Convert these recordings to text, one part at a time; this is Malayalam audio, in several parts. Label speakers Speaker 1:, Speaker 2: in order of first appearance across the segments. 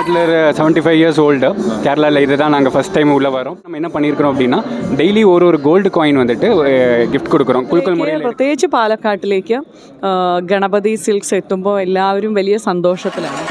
Speaker 1: Bachelor 75 years old. கேரளாவில் இதுதான் நாங்கள் ஃபஸ்ட் டைம் உள்ளே வரோம். நம்ம என்ன பண்ணியிருக்கிறோம் அப்படின்னா டெய்லி ஒரு கோல்டு காயின் வந்துட்டு ഗിഫ്റ്റ് കൊടുക്കണം. കുലുക്കൽ മുറിയിൽ
Speaker 2: പ്രത്യേകിച്ച് പാലക്കാട്ടിലേക്ക് ഗണപതി സിൽക്സ് എത്തുമ്പോൾ എല്ലാവരും വലിയ സന്തോഷത്തിലാണ്.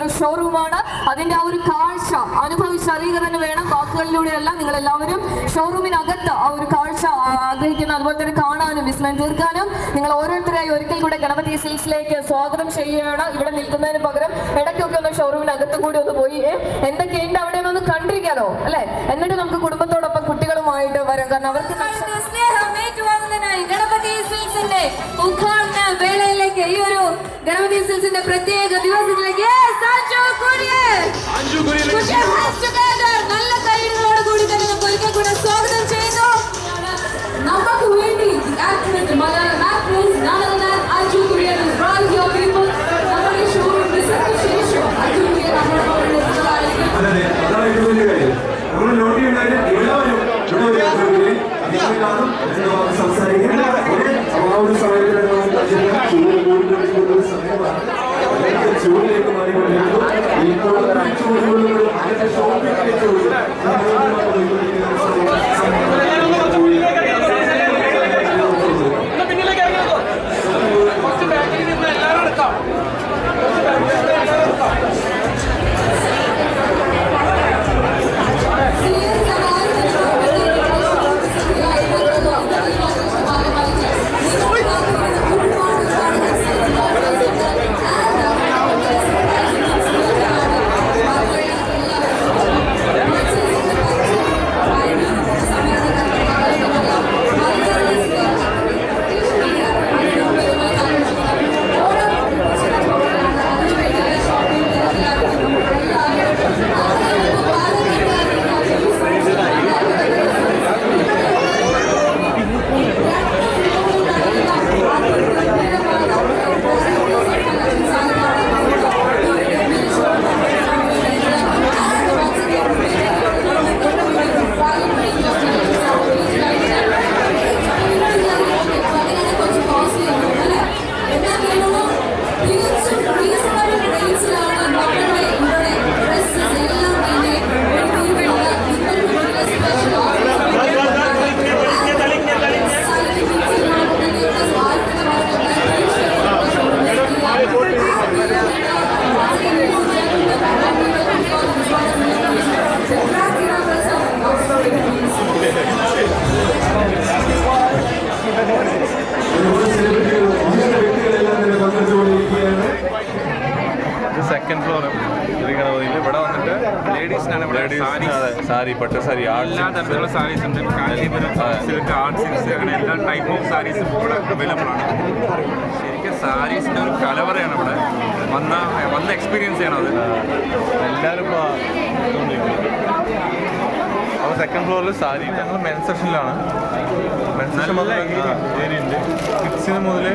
Speaker 3: ഒരു ഷോറൂമാണ്. അതിന്റെ ആ ഒരു കാഴ്ച അനുഭവിച്ചറിയുക തന്നെ വേണം. വാക്കുകളിലൂടെയല്ല. നിങ്ങൾ എല്ലാവരും ഷോറൂമിനകത്ത് ആ ഒരു കാഴ്ച ആഗ്രഹിക്കുന്ന, അതുപോലെ തന്നെ കാണാനും വിസ്മയം തീർക്കാനും നിങ്ങൾ ഓരോരുത്തരായി ഒരിക്കൽ കൂടെ ഗണപതി സിൽക്സിലേക്ക് സ്വാഗതം ചെയ്യുകയാണ്. ഇവിടെ നിൽക്കുന്നതിന് പകരം ഇടയ്ക്കൊക്കെ ഒന്ന് ഷോറൂമിനകത്തും കൂടി ഒന്ന് പോയി എന്തൊക്കെയുണ്ട് അവിടെ ഒന്ന് കണ്ടിരിക്കാലോ അല്ലെ. എന്നിട്ട് നമുക്ക് കുടുംബത്തോടൊപ്പം കുട്ടികളുമായിട്ട് വരാം. കാരണം അവർക്ക് ഗണപതി സിൽക്സിന്റെ ഉദ്ഘാടന വേളയിലേക്ക് ഈ ഒരു ഗണപതി സിൽക്സിന്റെ പ്രത്യേക ദിവസത്തിലേക്ക് നല്ല കൈകളോട് കൂടി തന്നെ നമുക്ക് ഒരിക്കൽ കൂടെ സ്വാഗതം ചെയ്യുന്നു. നമുക്ക് വേണ്ടി
Speaker 4: ചൂടിലേക്ക് മാറി സെക്കൻഡ് ഫ്ലോർ ശ്രീഗണപതിയിൽ ഇവിടെ വന്നിട്ട് ലേഡീസിനാണ് സാരി പട്ട് സാരി എല്ലാ തരത്തിലുള്ള സാരീസ് ഉണ്ട്. കാഞ്ചീപുരം സിൽക്ക് ആർട്ട് സിൽക്സ് അങ്ങനെ എല്ലാ ടൈപ്പ് ഓഫ് സാരീസും ഇവിടെ അവൈലബിൾ ആണ്. ശരിക്കും സാരീസിൻ്റെ ഒരു കലവറയാണ് ഇവിടെ വന്ന എക്സ്പീരിയൻസ് ചെയ്യണം. അത് എല്ലാവരും ഇപ്പോൾ അപ്പോൾ സെക്കൻഡ് ഫ്ലോറിൽ സാരി ഞങ്ങൾ മെൻസ് സെക്ഷനിലാണ്. മെൻസ് സെക്ഷൻ മുതൽ ഏരിയ ഉണ്ട്. കിഡ്സിന് മുതൽ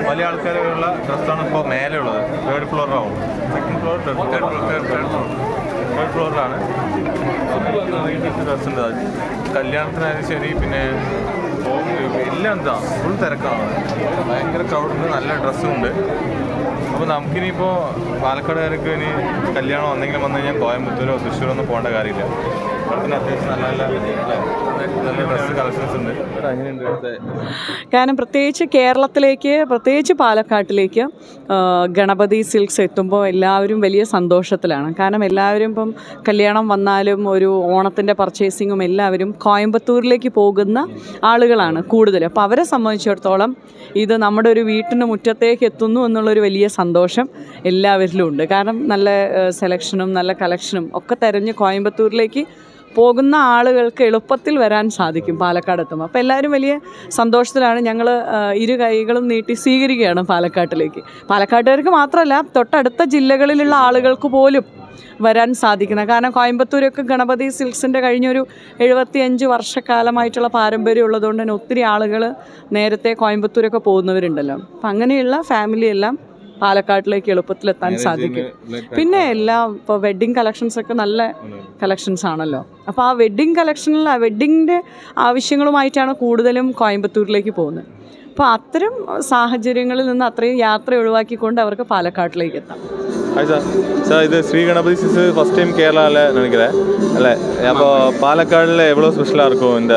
Speaker 4: വലിയ ആൾക്കാരുള്ള ഡ്രസ്സാണ് ഇപ്പോൾ മേലെ ഉള്ളത്. തേർഡ് ഫ്ലോറിലാവും. സെക്കൻഡ് ഫ്ലോർ തേർഡ് ഫ്ലോറിലാണ് ഡ്രസ്സ് ഉണ്ട്. കല്യാണത്തിനായാലും ശരി, പിന്നെ എല്ലാം എന്താ ഫുൾ തിരക്കാണ്. ഭയങ്കര ക്രൗഡുണ്ട്, നല്ല ഡ്രസ്സും ഉണ്ട്. അപ്പോൾ നമുക്കിനിയിപ്പോൾ പാലക്കാടുകാർക്ക് ഇനി കല്യാണം എന്തെങ്കിലും വന്നു കഴിഞ്ഞാൽ കോയമ്പത്തൂരോ തൃശ്ശൂരോ ഒന്നും പോകേണ്ട കാര്യമില്ല. പിന്നെ അത്യാവശ്യം നല്ല ഡ്രസ്സ് കളക്ഷൻസ് ഉണ്ട്. അങ്ങനെയുണ്ട്.
Speaker 2: കാരണം പ്രത്യേകിച്ച് കേരളത്തിലേക്ക്, പ്രത്യേകിച്ച് പാലക്കാട്ടിലേക്ക് ഗണപതി സിൽക്സ് എത്തുമ്പോൾ എല്ലാവരും വലിയ സന്തോഷത്തിലാണ്. കാരണം എല്ലാവരും ഇപ്പം കല്യാണം വന്നാലും ഒരു ഓണത്തിൻ്റെ പർച്ചേസിങ്ങും എല്ലാവരും കോയമ്പത്തൂരിലേക്ക് പോകുന്ന ആളുകളാണ് കൂടുതൽ. അപ്പോൾ അവരെ സംബന്ധിച്ചിടത്തോളം ഇത് നമ്മുടെ ഒരു വീട്ടിന് മുറ്റത്തേക്ക് എത്തുന്നു എന്നുള്ളൊരു വലിയ സന്തോഷം എല്ലാവരിലും ഉണ്ട്. കാരണം നല്ല സെലക്ഷനും നല്ല കളക്ഷനും ഒക്കെ തിരഞ്ഞ് കോയമ്പത്തൂരിലേക്ക് പോകുന്ന ആളുകൾക്ക് എളുപ്പത്തിൽ വരാൻ സാധിക്കും പാലക്കാട് എത്തുമ്പോൾ. അപ്പോൾ എല്ലാവരും വലിയ സന്തോഷത്തിലാണ്. ഞങ്ങൾ ഇരു കൈകളും നീട്ടി സ്വീകരിക്കുകയാണ് പാലക്കാട്ടിലേക്ക്. പാലക്കാട്ടുകാർക്ക് മാത്രമല്ല, തൊട്ടടുത്ത ജില്ലകളിലുള്ള ആളുകൾക്ക് പോലും വരാൻ സാധിക്കുന്നത്. കാരണം കോയമ്പത്തൂരൊക്കെ ഗണപതി സിൽക്സിൻ്റെ കഴിഞ്ഞൊരു 75 വർഷക്കാലമായിട്ടുള്ള പാരമ്പര്യം ഉള്ളതുകൊണ്ട് തന്നെ ഒത്തിരി ആളുകൾ നേരത്തെ കോയമ്പത്തൂരൊക്കെ പോകുന്നവരുണ്ടല്ലോ. അപ്പം അങ്ങനെയുള്ള ഫാമിലിയെല്ലാം പാലക്കാട്ടിലേക്ക് എളുപ്പത്തിലെത്താൻ സാധിക്കും. പിന്നെ എല്ലാം ഇപ്പോൾ വെഡ്ഡിങ് കളക്ഷൻസൊക്കെ നല്ല കളക്ഷൻസ് ആണല്ലോ. അപ്പോൾ ആ വെഡ്ഡിങ് കളക്ഷനിൽ ആ വെഡ്ഡിങ്ങിൻ്റെ ആവശ്യങ്ങളുമായിട്ടാണ് കൂടുതലും കോയമ്പത്തൂരിലേക്ക് പോകുന്നത്. അപ്പോൾ അത്തരം സാഹചര്യങ്ങളിൽ നിന്ന് അത്രയും യാത്ര ഒഴിവാക്കിക്കൊണ്ട് അവർക്ക് പാലക്കാട്ടിലേക്ക് എത്താം.
Speaker 4: Hi sir. சார் இது ஸ்ரீ கணபதி சிஸ் ஃபஸ்ட் டைம் கேரளாவில் நினைக்கிறேன் இல்லை? அப்போ பாலக்காடில் எவ்வளோ ஸ்பெஷலாக இருக்கும் இந்த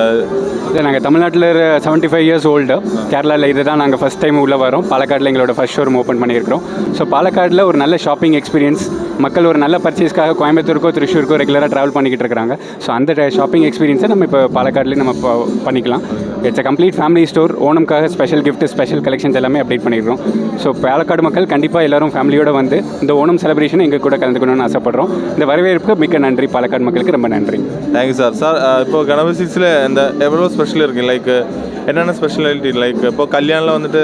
Speaker 1: இல்லை? நாங்கள் தமிழ்நாட்டில் 75 இயர்ஸ் ஓல்டு. கேரளாவில் இது தான் நாங்கள் ஃபஸ்ட் டைம் உள்ளே வரோம். பாலக்காடில் எங்களோட ஃபஸ்ட் ஷோரூம் ஓப்பன் பண்ணியிருக்கிறோம். ஸோ பாலக்காடில் ஒரு நல்ல ஷாப்பிங் எக்ஸ்பீரியன்ஸ், மக்கள் ஒரு நல்ல பர்ச்சேஸ்க்காக கோயம்புத்தூருக்கோ திருச்சூருக்கோ ரெகுலராக ட்ராவல் பண்ணிக்கிட்டு இருக்கிறாங்க. ஸோ அந்த ஷாப்பிங் எக்ஸ்பீரியன்ஸை நம்ம இப்போ பாலக்காட்லேயும் நம்ம பண்ணிக்கலாம். It's a complete family store. ஓணம்காக ஸ்பெஷல் கிஃப்ட், ஸ்பெஷல் கலெக்ஷன்ஸ் எல்லாமே அப்டேட் பண்ணியிருக்கிறோம். ஸோ பாலக்காடு மக்கள் கண்டிப்பாக எல்லோரும் ஃபேமிலியோடு வந்து இந்த ஓணம் செலிப்ரேஷன் எங்கள் கூட கலந்துக்கணும்னு ஆசைப்படுறோம். இந்த வரவேற்புக்கு மிக்க நன்றி. பாலக்காடு மக்களுக்கு ரொம்ப நன்றி.
Speaker 4: Thank you sir. சார் இப்போ கணபதி சில்க்ஸில் இந்த எவ்வளோ ஸ்பெஷல் இருக்குது? லைக் என்னென்ன ஸ்பெஷாலிட்டி? லைக் இப்போ கல்யாணில் வந்துட்டு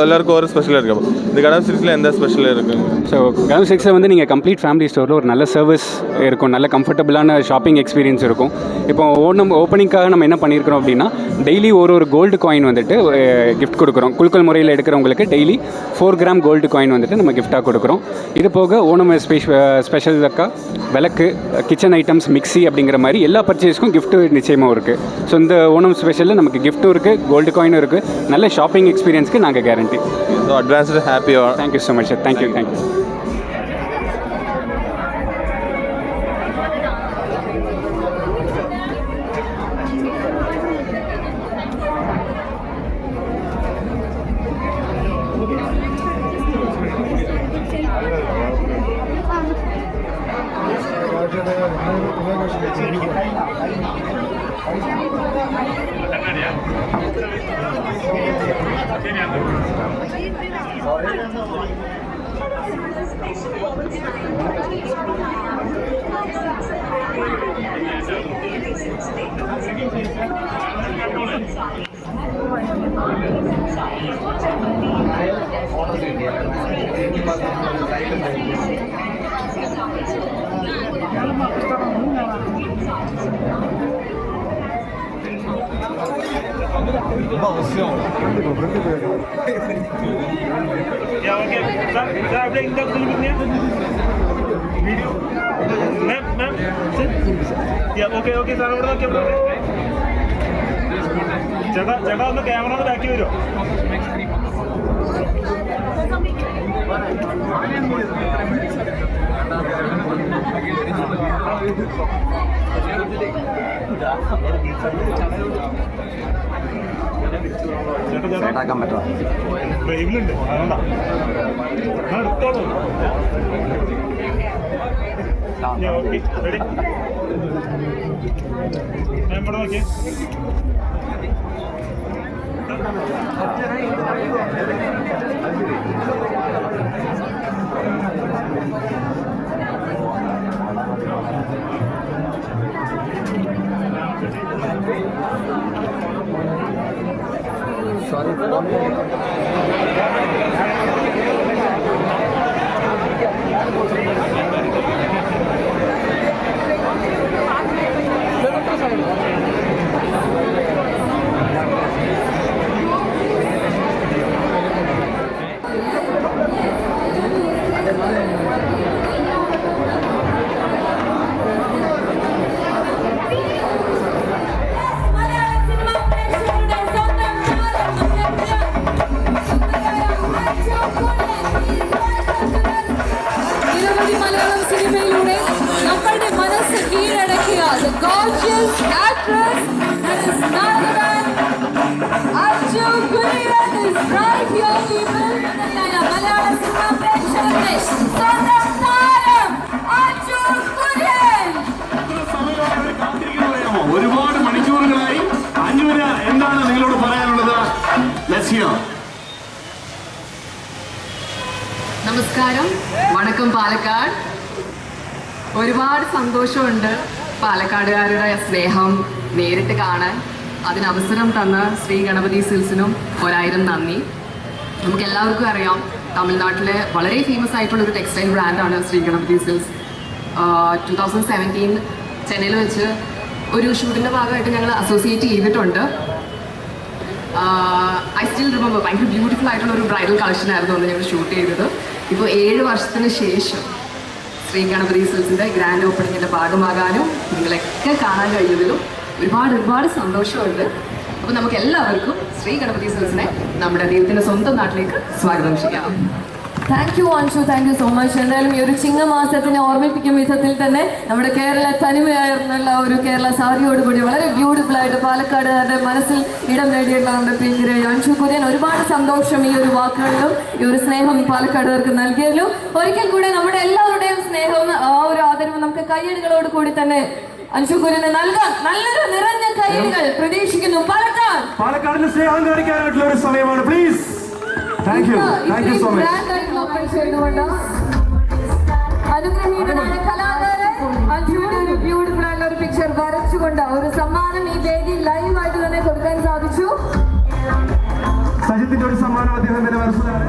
Speaker 4: எல்லாருக்கும் ஒரு ஸ்பெஷல் இருக்குது. அப்போ இந்த கணபதி சில்க்ஸில் எந்த ஸ்பெஷல் இருக்குங்க?
Speaker 1: ஸோ கணபதி சில்க்ஸில் வந்து நீங்கள் கம்ப்ளீட் ஃபேமிலி ஸ்டோரில் ஒரு நல்ல சர்வீஸ் இருக்கும், நல்ல கம்ஃபர்டபுளான ஷாப்பிங் எக்ஸ்பீரியன்ஸ் இருக்கும். இப்போ ஓப்பனிங்காக நம்ம என்ன பண்ணியிருக்கிறோம் அப்படின்னா, டெய்லி ஒரு கோல்டு காயின் வந்துட்டு கிஃப்ட் கொடுக்குறோம். குலுக்கல் முறையில் எடுக்கிறவங்களுக்கு டெய்லி 4 கிராம் கோல்டு காயின் வந்துட்டு நம்ம கிஃப்ட்டாக கொடுக்குறோம். இது போக ஓணம் ஸ்பெஷலுக்காக விளக்கு, கிச்சன் ஐட்டம்ஸ், மிக்ஸி அப்படிங்கிற மாதிரி எல்லா பர்ச்சேஸ்க்கும் கிஃப்ட்டு நிச்சயமாக இருக்குது. ஸோ இந்த ஓணம் ஸ்பெஷலில் நமக்கு கிஃப்ட்டும் இருக்குது, கோல்டு காயினும் இருக்குது. நல்ல ஷாப்பிங் எக்ஸ்பீரியன்ஸ்க்கு நாங்கள் கேரண்டி.
Speaker 4: ஸோ அட்வான்ஸ்டு ஹாப்பியாக.
Speaker 1: Thank you so much sir. Thank you.
Speaker 5: Ya oke, saya ada ingat dulunya video, ma'am, ya oke, sir ഇവിടെ നോക്കിയാൽ ചേട്ടാ ഒന്ന് ക്യാമറ ഒന്ന് ബാക്കി വരുമോ? ചേട്ടാക്കാൻ പറ്റുമോ? ഇതിലുണ്ട്, അതുകൊണ്ടാ എടുത്തോളൂ. Okay, ready? ഇവിടെ നോക്കിയേ.
Speaker 3: നിരവധി മലയാളം സിനിമയിലൂടെ നമ്മളുടെ മനസ്സ് കീഴടക്കിയ the gorgeous actress that is none other than Anju Kurian is right here people. Malayala cinema പ്രേക്ഷകരുടെ സ്വന്തം താരം അഞ്ജു കുര്യൻ.
Speaker 6: ഒരുപാട് മണിക്കൂറുകളായി അഞ്ജുവിന് എന്താണ് നിങ്ങളോട് പറയാനുള്ളത്? Let's here.
Speaker 7: നമസ്കാരം, വണക്കം പാലക്കാട്. ഒരുപാട് സന്തോഷമുണ്ട് പാലക്കാടുകാരുടെ സ്നേഹം നേരിട്ട് കാണാൻ. അതിനവസരം തന്ന ശ്രീ ഗണപതി സിൽസിനും 1000 നന്ദി. നമുക്ക് എല്ലാവർക്കും അറിയാം, തമിഴ്നാട്ടിലെ വളരെ ഫേമസ് ആയിട്ടുള്ളൊരു ടെക്സ്റ്റൈൽ ബ്രാൻഡാണ് ശ്രീ ഗണപതി സിൽസ്. 2017 ചെന്നൈയിൽ വെച്ച് ഒരു ഷൂട്ടിൻ്റെ ഭാഗമായിട്ട് ഞങ്ങൾ അസോസിയേറ്റ് ചെയ്തിട്ടുണ്ട്. ഐ സ്റ്റിൽ റിമെമ്പർ, ഭയങ്കര ബ്യൂട്ടിഫുൾ ആയിട്ടുള്ള ഒരു ബ്രൈഡൽ കളക്ഷൻ ആയിരുന്നു അന്ന് ഞങ്ങൾ ഷൂട്ട് ചെയ്തത്. ഇപ്പോൾ 7 വർഷത്തിന് ശേഷം ശ്രീ ഗണപതി സിൽസിൻ്റെ ഗ്രാൻഡ് ഓപ്പണിങ്ങിൻ്റെ ഭാഗമാകാനും നിങ്ങളെയൊക്കെ കാണാൻ കഴിഞ്ഞതിലും ഒരുപാട് സന്തോഷമുണ്ട്. അപ്പോൾ നമുക്ക് എല്ലാവർക്കും ശ്രീ ഗണപതി സിൽസിനെ നമ്മുടെ ദൈവത്തിൻ്റെ സ്വന്തം നാട്ടിലേക്ക് സ്വാഗതം ചെയ്യാം.
Speaker 3: Thank you Anshu, thank you so much. എന്തായാലും ഈ ഒരു ചിങ്ങമാസത്തിനെ ഓർമ്മിപ്പിക്കും വിധത്തിൽ തന്നെ നമ്മുടെ കേരള തനിമയായിരുന്നുള്ള ഒരു കേരള സാരിയോടുകൂടി വളരെ ബ്യൂട്ടിഫുൾ ആയിട്ട് പാലക്കാടുകാരുടെ മനസ്സിൽ ഇടം നേടിയിട്ടുള്ള നമ്മുടെ പ്രിയങ്കരെ അൻഷു കുര്യൻ, ഒരുപാട് സന്തോഷം ഈ ഒരു വാക്കുകളിലും ഈ ഒരു സ്നേഹം പാലക്കാടുകാർക്ക് നൽകിയതിലും. ഒരിക്കൽ കൂടി നമ്മുടെ എല്ലാവരുടെയും സ്നേഹവും ആ ഒരു ആദരവും നമുക്ക് കയ്യടികളോട് കൂടി തന്നെ അൻഷു കുര്യന് നൽകാം. നല്ലൊരു നിറഞ്ഞ കയ്യടികൾ പ്രതീക്ഷിക്കുന്നു.
Speaker 6: പാലക്കാടിന് സ്നേഹം കാണിക്കാനായിട്ടുള്ള ഒരു സമയമാണ്. Please. Thank you so much.
Speaker 3: അനുഗ്രഹീതനായ കലാകാരൻ അഞ്ജുവിന്റെ ഒരു ബ്യൂട്ടിഫുൾ ആയിട്ടുള്ള ഒരു പിക്ചർ വരച്ചുകൊണ്ട് ഒരു സമ്മാനം ഈ വേദി ലൈവ് ആയിട്ട് തന്നെ കൊടുക്കാൻ സാധിച്ചു.
Speaker 6: സജിത്തിന്റെ ഒരു സമ്മാനം അദ്ദേഹം തന്നെ വരച്ചതാണ്.